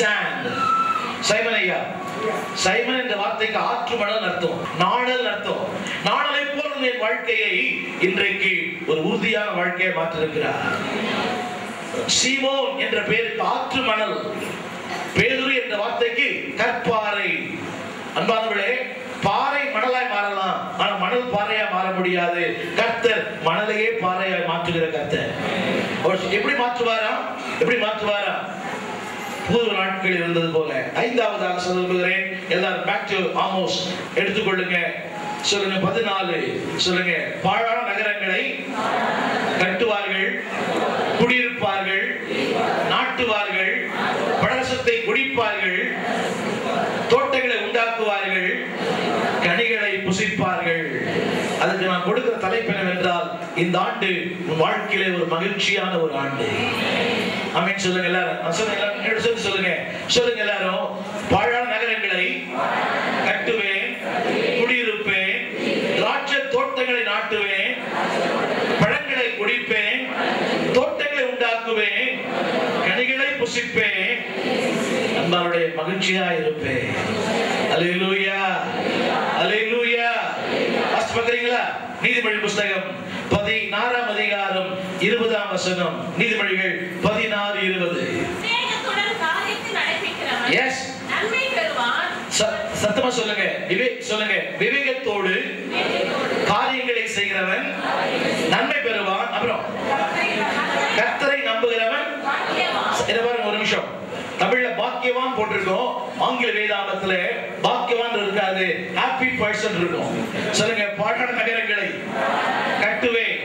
sand. Simon ஐயா, Simon என்ற வார்த்தைக்கு ஆற்று மணல் அர்த்தம், நாணல் அர்த்தம். நாணலை போல என் வாழ்க்கையை இன்றைக்கு ஒரு உறுதியான வாழ்க்கையை மாற்றிருக்கிறார். சீமோன் என்ற பெயருக்கு ஆற்று மணல், பேதுரு என்ற வார்த்தைக்கு கற்பாறை. அன்பானவர்களே, பாறை மணலாய் மாறலாம், ஆனால் மணல் பாறையா மாற முடியாது. கர்த்தர் மணலையே பாறையாய் மாற்றுகிற கர்த்தர். எப்படி மாற்றுவாரா? எப்படி மாற்றுவாரா? பூர்வ நாட்கள் இருந்தது போல. ஐந்தாவதாக சொல்லுகிறேன், எல்லாரும் பேக் டு ஆமோஸ் எடுத்துக்கொள்ளுங்க. சொல்லுங்க 14. சொல்லுங்க, பாழான நகரங்களை கட்டுவார்கள், குடியிருப்பார்கள், நாட்டுவார்கள், பழரசத்தை குடிப்பார்கள், தோட்டங்களை உண்டாக்குவார்கள், கனிகளை புசிப்பார்கள். அதுக்கு நான் கொடுக்கிற தலைப்பு என்னவென்றால், இந்த ஆண்டு உன் வாழ்க்கையிலே ஒரு மகிழ்ச்சியான ஒரு ஆண்டு. ஆமென் சொல்லுங்க எல்லாரும். சொல்லுங்க சொல்லுங்க எல்லாரும். பாழான நகரங்களை கட்டுவேன், குடியிருப்பேன், திராட்சை தோட்டங்களை நாட்டுவேன், பழங்களை குடிப்பேன், தோட்டங்களை உண்டாக்குவேன், கனிகளை புசிப்பேன், நம்மளுடைய மகிழ்ச்சியா இருப்பேன். அல்லேலூயா, அல்லேலூயா. வாசிக்கிறீங்களா? நீதிமொழி புஸ்தகம் 16ஆம் அதிகாரம் 20ஆம் வசனம். நீதிமொழிகள் 16:20. எஸ், சத்தமா சொல்லுங்க. சொல்லுங்க, விவேகத்தோடு காரியங்களை செய்கிறவன் நன்மை பெறுவான். அப்புறம் கர்த்தரை நம்புகிறவன். ஒரு நிமிஷம், தமிழ்ல பாக்கியவான் போட்டிருக்கோம், ஆங்கில வேதாகமத்துல பாக்கியவான் இருக்காது, ஹாப்பி பர்சன் இருக்கும். சொல்லுங்க, பாழான நகரங்களை கட்டுவேன்,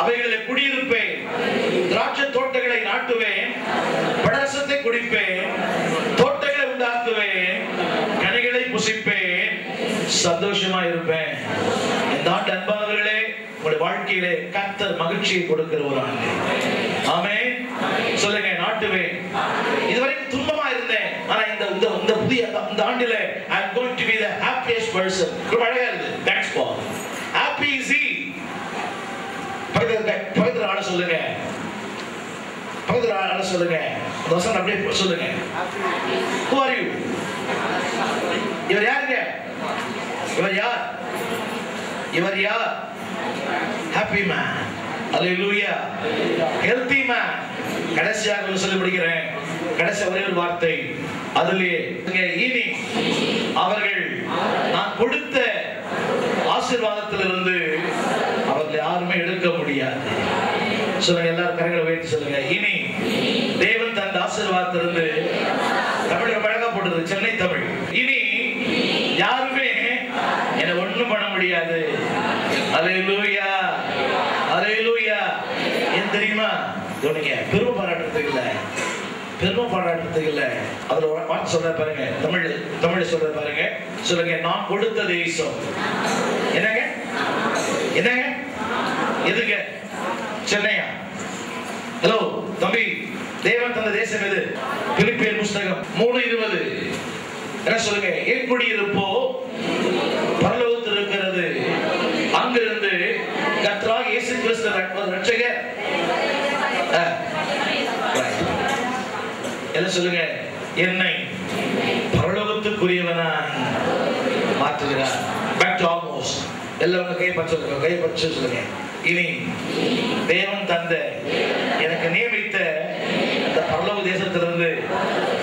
அவைகளை குடியிருப்பேன், திராட்சை தோட்டங்களை நாட்டுவேன், பழரசத்தை குடிப்பேன், தோட்டங்களை உண்டாக்குவேன், கனிகளை புசிப்பேன், சந்தோஷமா இருப்பேன். இந்த ஆண்டு அன்பானவர்களே, உங்களுடைய வாழ்க்கையிலே கர்த்தர் மகிழ்ச்சியை கொடுக்கிற ஒரு ஆண்டு. ஆமென் சொல்லுங்க. நாட்டுவேன். இதுவரைக்கும் துன்பமா இருந்தேன், ஆனா இந்த புதிய இந்த ஆண்டிலே I am going to be the happiest person. ரொம்ப அழகா இருக்கு. Thanks for happy is he. பவித்ர ஆள சொல்லுங்க, பவித்ர ஆள சொல்லுங்க. தோசன் அப்படியே சொல்லுங்க. Who are you? இவர் யாருங்க? இவர் யார்? இவர் யார்? Happy man. Hallelujah. Healthy man. கடைசியாக சொல்லி முடிக்கிறேன். கடைசி ஒரே ஒரு வார்த்தை. அதிலே இனி அவர்கள் நான் கொடுத்த ஆசீர்வாதத்திலிருந்து அவர்கள் யாருமே எடுக்க முடியாது. சொல்லுங்க, எல்லாரும் கரங்களை உயர்த்தி சொல்லுங்க. இனி தேவன் தந்த ஆசீர்வாதத்திலிருந்து, தமிழ் பழக போட்டது சென்னை தமிழ், இனி யாருமே என்ன ஒண்ணும் பண்ண முடியாது. அல்லேலூயா, அல்லேலூயா. ஏன் தெரியுமா? பெருமை பாராட்டுறதுக்கு இல்ல, பெருமை பாராட்டுறதுக்கு இல்ல. அதுல வார்த்தை சொல்ற பாருங்க, தமிழ் சொல்ற பாருங்க. சொல்லுங்க, நான் கொடுத்த தேசம். என்னங்க என்னங்க? எதுங்க? சென்னையா? ஹலோ தம்பி, தேவன் தந்த தேசம் எது? பிலிப்பியர் புஸ்தகம் 3:20. என்ன சொல்லுங்க? என் குடியிருப்போ பரலோகத்தில் இருக்கிறது, அங்கிருந்து கர்த்தராகிய இயேசு கிறிஸ்து ரட்சகர். என்ன சொல்லுங்க? என்னை பரலோகத்துக்குரியவனாய் மாற்றுகிறார். Back to Amos. எல்லாரும் கையை பற்றி சொல்லுங்க, கையை பற்றி சொல்லுங்க. இனி தேவன் தந்த, எனக்கு நியமித்த அந்த பரலோக தேசத்திலிருந்து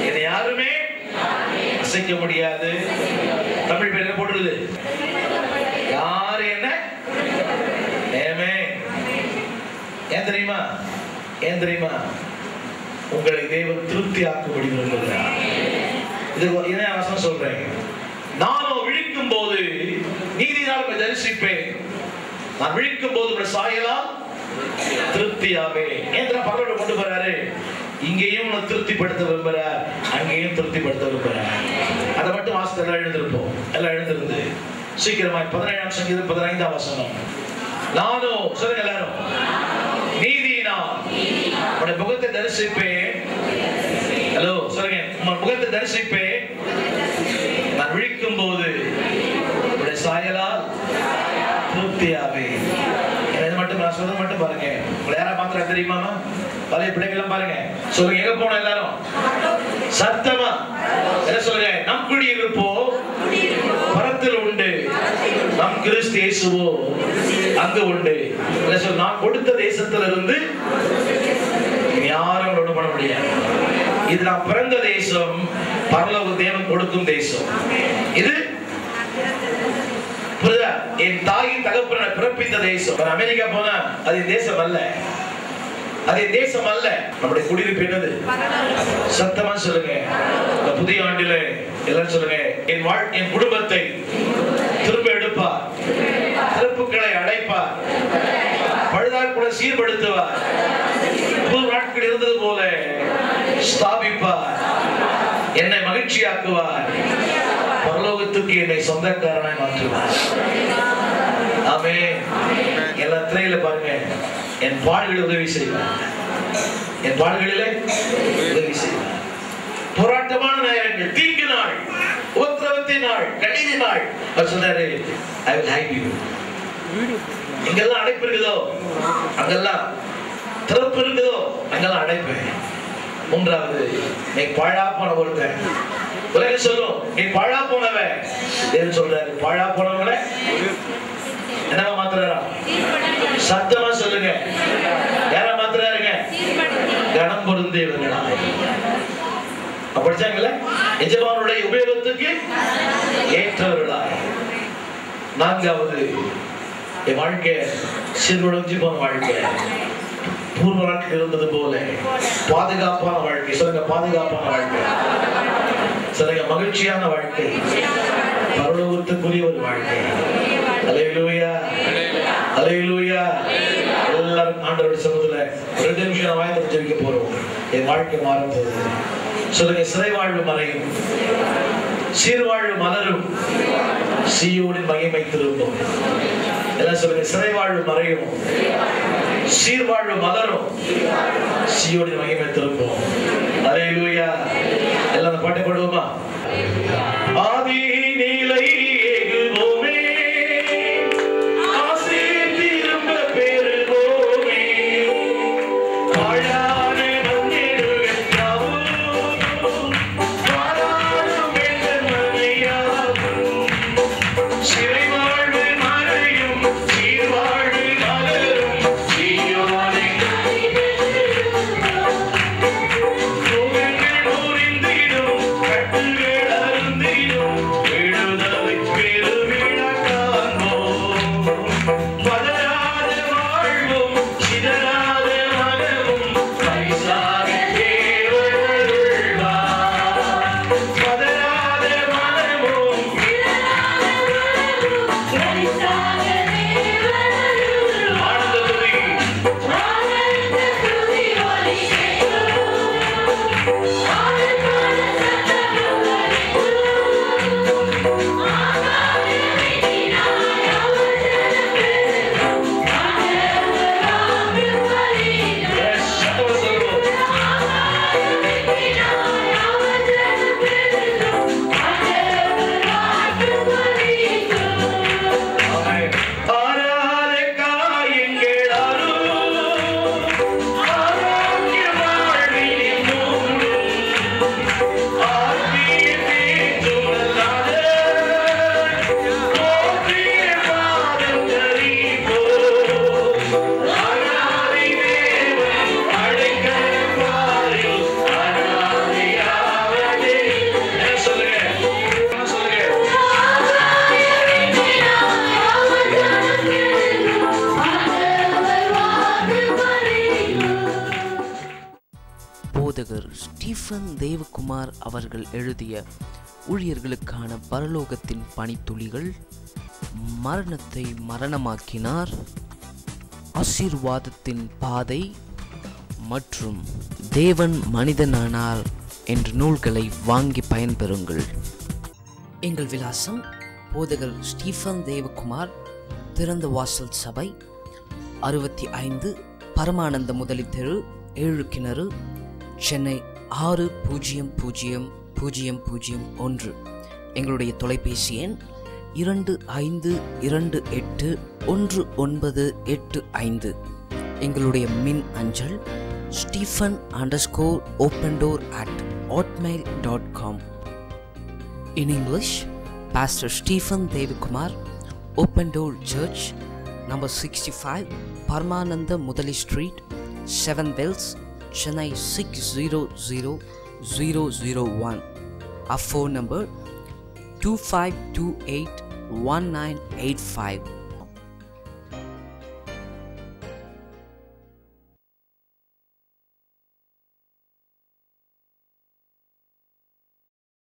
என்னை யாருமே அசைக்க முடியாது. தமிழ் பேர் என்ன போடுறது? யாரு என்ன? ஏன் தெரியுமா? ஏன் தெரியுமா? உங்களை தேவன் திருப்தி ஆக்கும்படி விரும்புகிறார். இது என்ன வசனம் சொல்றேன்? நானோ விழிக்கும் போது நீதியால் தரிசிப்பேன், நான் விழிக்கும் போது சாயலால் திருப்தியாவே. ஏன் பரலோகம் கொண்டு போறாரு? இங்கேயும் திருப்திப்படுத்த விரும்புறார், அங்கேயும் திருப்திப்படுத்த விரும்புறார். அதை மட்டும் வாசத்தை எல்லாம் எழுந்திருப்போம். எல்லாம் எழுந்திருந்து சீக்கிரமாய் 17ஆம் சங்கீதம் 15ஆம் வசனம். நானோ சொல்லுங்க எல்லாரும், நீதியினால் உடைய முகத்தை தரிசிப்பேன். ஹலோ சொல்லுங்க, உன் முகத்தை தரிசிப்பேன், நான் விழிக்கும் போது உடைய சாயலால் திருப்தியாவே. இது மட்டும் நான் சொல்றது மட்டும் பாருங்க. உங்களை யாரா பாக்குறா தெரியுமா? பழைய பிள்ளைகள் பாருங்க. சொல்லுங்க, எங்க போனோம் எல்லாரும்? சத்தமா என்ன சொல்லுங்க? நம் குடியிருப்போ பரத்தில் உண்டு, நம் கிறிஸ்து இயேசுவோ அங்கு உண்டு. நான் கொடுத்த தேசத்திலிருந்து யாரும் ஒண்ணு பண்ண முடியாது. இது நான் பிறந்த தேசம், பரலோக தேவன் கொடுக்கும் தேசம். இது என் தாயின் தகப்பனை பிறப்பித்த தேசம். அமெரிக்கா போனா அது தேசம் அல்ல, அது தேசம் அல்ல. நம்முடைய குடியிருப்பு என்னது? சத்தமா சொல்லுங்க. இந்த புதிய ஆண்டில எல்லாரும் சொல்லுங்க, என் குடும்பத்தை திரும்ப எடுப்பார், திறப்புகளை அடைப்பார், பழுதார் கூட சீர்படுத்துவார், புது நாட்கள் இருந்தது போல ஸ்தாபிப்பார், என்னை மகிழ்ச்சியாக்குவார், பரலோகத்துக்கு என்னை சொந்தக்காரனாய் மாற்றுவார். ஆமென். எல்லா திரையில பாருங்க, என் பாடுகளில் உதவி செய்வார், என் பாடுகளிலே உதவி செய்வார். போராட்டமான நேரங்கள், தீங்கு நாள், உபத்திரவத்தின் நாள், கடின நாள், அவர் சொல்றாரு, I will hide you. எங்கெல்லாம் அடைப்பு இருக்குதோ அங்கெல்லாம் திறப்பு இருக்குதோ அங்கெல்லாம் அடைப்பேன். மூன்றாவது, நீ பாழா போன ஒருத்தன். உலகம் சொல்லும் நீ பாழா போனவன். தேவன் சொல்றாரு, பாழா போனவங்கள என்னவா மாத்துறாரா? சத்தமா சொல்லுங்க, யாரா மாத்துறாருங்க? கனம் பொருந்தியவர்களாய். படிச்சாங்கல்ல, எஜமானுடைய உபயோகத்துக்கு ஏற்றவர்களாய். நான்காவது, என் வாழ்க்கை சீர்குலைஞ்சு போன வாழ்க்கை, பூர்வ நாட்கள் இருந்தது போல பாதுகாப்பான வாழ்க்கை. சொல்லுங்க, பாதுகாப்பான வாழ்க்கை. சொல்லுங்க, மகிழ்ச்சியான வாழ்க்கை, பரலோகத்துக்குரிய ஒரு வாழ்க்கை. அல்லேலூயா, அல்லேலூயா. எல்லாரும் ஆண்டவருடைய சமூகத்துல 2 நிமிஷம் வாய்ந்து ஜெபிக்க போறோம். என் வாழ்க்கை மாறும் போது சொல்லுங்க, சிறைவாழ்வு மறையும், சீர்வாழ்வு மலரும், சீயோனின் மகிமை திரும்பும். எல்லாம் சொல்லுங்க, சிறைவாழ்வு மறையும், சீர்வாழ்வு மலரும், சீயோனின் மகிமை திரும்பும். அல்லேலூயா. எல்லாம் அந்த பாட்டை பாடுவோமா? ஆதி நிலை ஏகுவோமே, ஆசை திரும்ப பெறுவோமே, ஆழான மண்ணிடுகள் யாவும், வாழாடும் எங்கள் மனையாவும், சிறைவாழ்வு மறையும், சீர்வாழ்வு மலரும், சீயோனின் போதகர் ஸ்டீஃபன் தேவகுமார் அவர்கள் எழுதிய ஊழியர்களுக்கான பரலோகத்தின் பனித்துளிகள், மரணத்தை மரணமாக்கினார், ஆசீர்வாதத்தின் பாதை மற்றும் தேவன் மனிதனானார் என்ற நூல்களை வாங்கி பயன்பெறுங்கள். எங்கள் விலாசம்: போதகர் ஸ்டீஃபன் தேவகுமார், திறந்த வாசல் சபை, 65 பரமானந்த முதலி தெரு, 7 கிணறு, சென்னை 600001. எங்களுடைய தொலைபேசி எண் 25281985. எங்களுடைய மின் அஞ்சல் stephen_opendoor@ hotmail.com. In English, Pastor Stephen Devakumar, Open Door Church, number 65, Paramananda Mudali Street, 7 Bells, Chennai 600001. Our phone number 25281985.